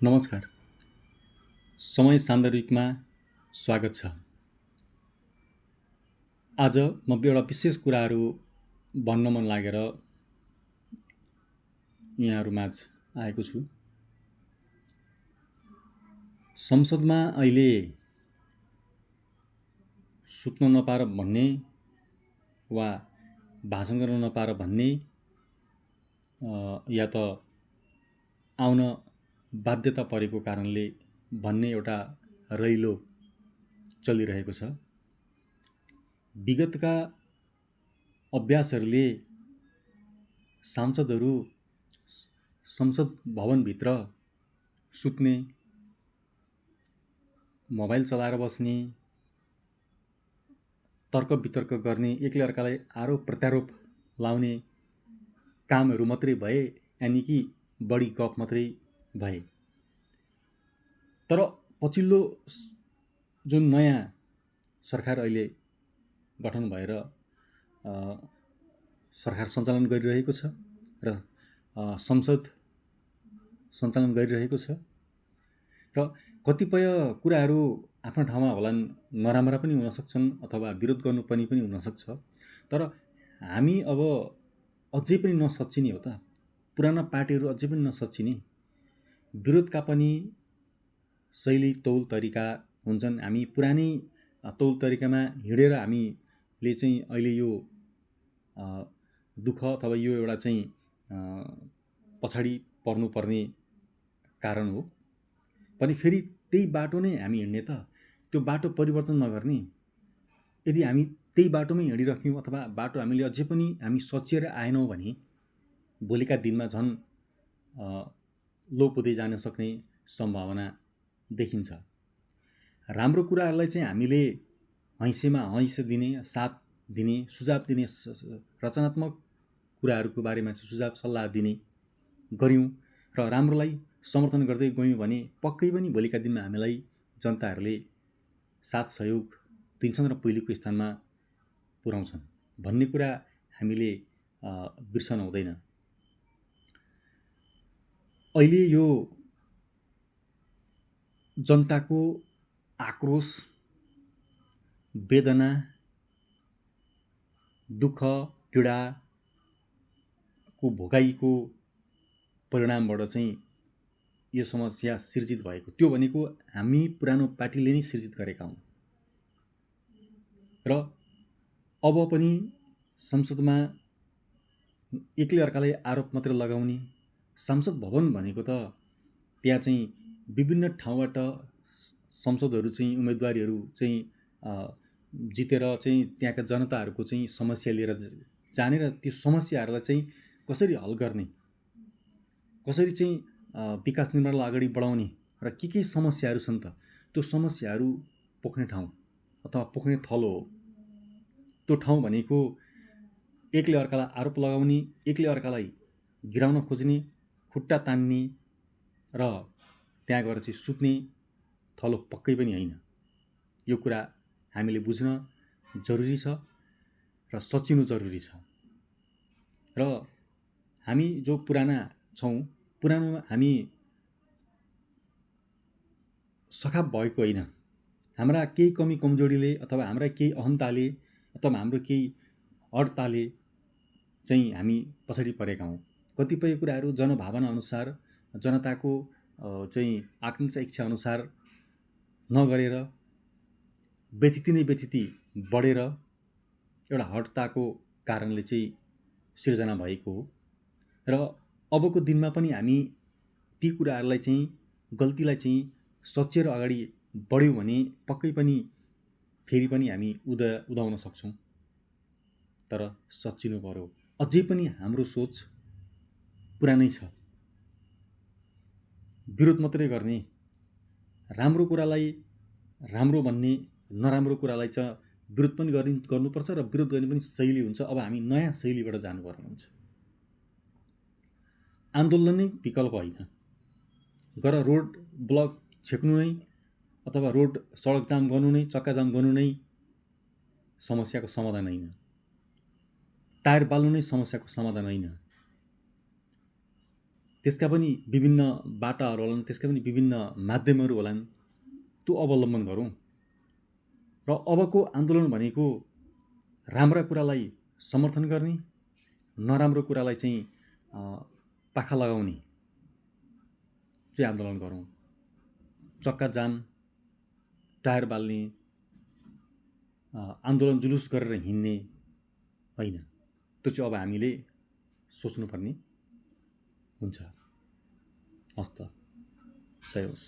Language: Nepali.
नमस्कार। समय सान्दर्भिकमा स्वागत छ। आज म एउटा विशेष कुराहरू भन्न मन लागेर यहाँहरूमाझ आएको छु। संसदमा अहिले सुत्न नपाएर भन्ने वा भाषण गर्न नपाएर भन्ने या त आउन बाध्यता परेको कारणले भन्ने एउटा रैलो चलिरहेको छ। विगतका अभ्यासहरूले सांसदहरू संसद भवनभित्र सुत्ने, मोबाइल चलाएर बस्ने, तर्क वितर्क गर्ने, एकले अर्कालाई आरोप प्रत्यारोप लाउने कामहरू मात्रै भए, यानि कि बढी गफ मात्रै भए। तर पछिल्लो जुन नयाँ सरकार अहिले गठन भएर सरकार सञ्चालन गरिरहेको छ र संसद सञ्चालन गरिरहेको छ र कतिपय कुराहरू आफ्नो ठाउँमा होलान्, नराम्रा पनि हुन सक्छन् अथवा विरोध गर्नुपर्ने पनि हुन सक्छ। तर हामी अब अझै पनि नसच्चिने हो त, पुराना पार्टीहरू अझै पनि नसच्चिने, विरोधका पनि शैली तौल तरिका हुन्छन्। हामी पुरानै तौल तरिकामा हिँडेर हामीले चाहिँ अहिले यो दुःख अथवा यो एउटा चाहिँ पछाडि पर्नुपर्ने कारण हो। पनि फेरि त्यही बाटो नै हामी हिँड्ने त, त्यो बाटो परिवर्तन नगर्ने। यदि हामी त्यही बाटोमै हिँडिराख्यौँ अथवा बाटो हामीले अझै पनि हामी सचिएर आएनौँ भने भोलिका दिनमा झन् लोप हुँदै जान सक्ने सम्भावना देखिन्छ। राम्रो कुराहरूलाई चाहिँ हामीले हैँसेमा हैँसे दिने, साथ दिने, सुझाव दिने, रचनात्मक कुराहरूको बारेमा चाहिँ सुझाव सल्लाह दिने गऱ्यौँ र राम्रोलाई समर्थन गर्दै गयौँ भने पक्कै पनि भोलिका दिनमा हामीलाई जनताहरूले साथ सहयोग दिन्छन् र पहिलेको स्थानमा पुर्याउँछन् भन्ने कुरा हामीले बिर्सन हुँदैन। अहिले यो जनताको आक्रोश, वेदना, दुःख, पीडाको भोगाइको परिणामबाट चाहिँ यो समस्या सिर्जित भएको। त्यो भनेको हामी पुरानो पार्टीले नै सिर्जित गरेका हौँ र अब पनि संसदमा एकले अर्कालाई आरोप मात्र लगाउने। संसद भवन भनेको त त्यहाँ चाहिँ विभिन्न ठाउँबाट संसदहरू चाहिँ उम्मेदवारीहरू चाहिँ जितेर चाहिँ त्यहाँका जनताहरूको चाहिँ समस्या लिएर जाने र त्यो समस्याहरूलाई चाहिँ कसरी हल गर्ने, कसरी चाहिँ विकास निर्माणलाई अगाडि बढाउने र के समस्याहरू छन् त त्यो समस्याहरू पोख्ने ठाउँ अथवा पोख्ने थलो हो। त्यो ठाउँ भनेको एकले अर्कालाई आरोप लगाउने, एकले अर्कालाई गिराउन खोज्ने, खुट्टा तान्ने र त्यहाँ गएर चाहिँ सुत्ने थलो पक्कै पनि होइन। यो कुरा हामीले बुझ्न जरुरी छ र सच्चिनु जरुरी छ। र हामी जो पुराना छौँ, पुरानोमा हामी सखाप भएको होइन। हाम्रा केही कमी कमजोरीले अथवा हाम्रा केही अहन्ताले अथवा हाम्रो केही अडताले चाहिँ हामी पछाडि परेका हौँ। कतिपय कुराहरू जनभावना अनुसार, जनताको चाहिँ आकाङ्क्षा इच्छा अनुसार नगरेर व्यथिति नै व्यथिति बढेर एउटा हठताको कारणले चाहिँ सिर्जना भएको हो। र अबको दिनमा पनि हामी ती कुराहरूलाई चाहिँ, गल्तीलाई चाहिँ सच्याएर अगाडि बढ्यौँ भने पक्कै पनि फेरि पनि हामी उदाउन सक्छौँ। तर सच्चिनु पर्यो। अझै पनि हाम्रो सोच पुरानै छ, विरोध मात्रै गर्ने, राम्रो कुरालाई राम्रो भन्ने, नराम्रो कुरालाई चाहिँ विरोध पनि गर्नुपर्छ र विरोध गर्ने पनि शैली हुन्छ। अब हामी नयाँ शैलीबाट जानुपर्ने हुन्छ। आन्दोलन नै विकल्प होइन। गर रोड ब्लक छेक्नु नै अथवा रोड सडक जाम गर्नु नै, चक्का जाम गर्नु नै समस्याको समाधान होइन। टायर बाल्नु नै समस्याको समाधान होइन। त्यसका पनि विभिन्न बाटाहरू होलान्, त्यसका पनि विभिन्न माध्यमहरू होलान्, त्यो अवलम्बन गरौँ। र अबको आन्दोलन भनेको राम्रा कुरालाई समर्थन गर्ने, नराम्रो कुरालाई चाहिँ पाखा लगाउने चाहिँ आन्दोलन गरौँ। चक्का जाम, टायर बाल्ने, आन्दोलन जुलुस गरेर हिँड्ने होइन। त्यो चाहिँ अब हामीले सोच्नुपर्ने हुन्छ। हस्त, जय होस्।